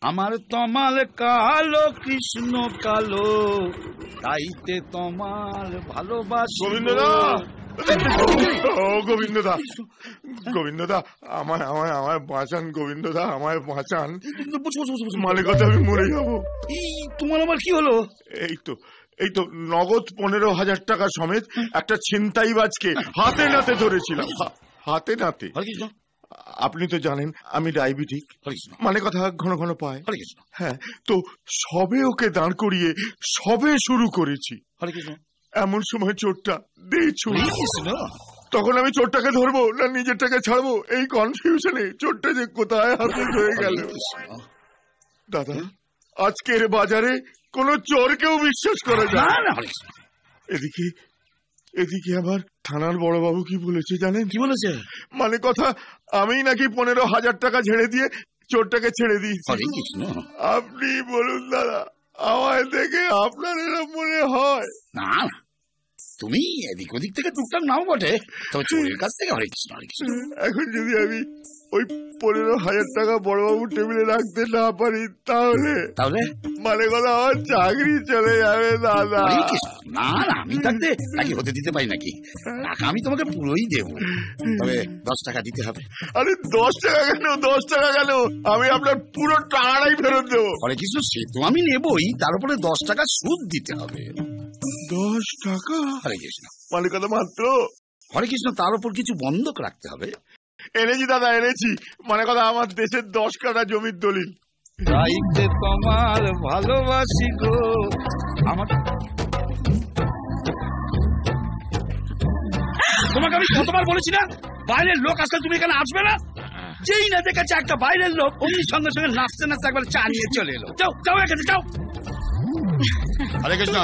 আমার তমাল কালো কৃষ্ণ কালো, তাইতে তোমার ভালোবাসি। গোবিন্দদা, ও গোবিন্দদা, গোবিন্দদা আমায় আমায় আমায় বাঁচান, গোবিন্দদা আমায় বাঁচান। মানে কথা আমি মরে যাবো। তোমার আমার কি হলো? এই তো নগদ 15,000 টাকা সমেত একটা ছিনতাইবাজকে হাতে নাতে ধরেছিলাম, হাতে নাতে। আপনি তো জানেন আমি ডায়াবেটিক, মানে কথা ঘন ঘন পায়। হ্যাঁ, তো সবে ওকে দাঁড় করিয়ে সবে শুরু করেছি, এমন সময় চোরটা দিয়েছো। তখন আমি চোরটাকে ধরবো না নিজেরটাকে ছাড়বো, এই কনফিউশনে চোরটা যে কোথায় হাতে হয়ে গেল। দাদা, আজকের বাজারে কোন চোরকেও বিশ্বাস করা যায় না। এদিকে আবার থানার বড়বাবু কি বলেছে জানেন? কি বলেছে? মানে কথা আমি নাকি 15,000 টাকা ছেড়ে দিয়ে চোরটাকে ছেড়ে দিয়েছি। আপনি বলুন দাদা, আমায় দেখে আপনার এরকম মনে হয়? না, তুমি এদিক ওদিক থেকে টুকটাক নাও বটে, তবে চোরের কাছ থেকে হরে কৃষ্ণ হরে কৃষ্ণ। এখন যদি আমি ওই 15,000 টাকা বড়বাবুর টেবিলে রাখতে না পারি তাহলে মানে কথা আমার চাকরি চলে যাবে দাদা। না না, আমি থাকতে তাকে হতে দিতে পারি নাকি? টাকা আমি তোমাকে পুরোই দেবো, তবে 10 টাকা দিতে হবে। আরে 10 টাকা কেন, 10 টাকা কেন, আমি আপনার পুরো টাকাটাই ফেরত দেবো। হরে কৃষ্ণ, সে তো আমি নেবই, তার উপরে 10 টাকা সুদ দিতে হবে। 10 টাকা? হরে কৃষ্ণ। মানে কথা মাত্র? হরে কৃষ্ণ, তার উপর কিছু বন্ধক রাখতে হবে। এনেছি দাদা, এনেছি। মানে কথা আমার দেশের 10 কাঠা জমির দলিল। তাইতে তোমার ভালোবাসি গো। আমার তোমাকে আমি কতবার বলেছি না, বাইরের লোক আসলে তুমি এখানে আসবে না। যেই না দেখেছে একটা বাইরের লোক, অমনি সঙ্গে সঙ্গে নাচতে নাচতে একবার চা নিয়ে চলে এলো। যাও যাও, এখানে যাও। হরে কৃষ্ণ।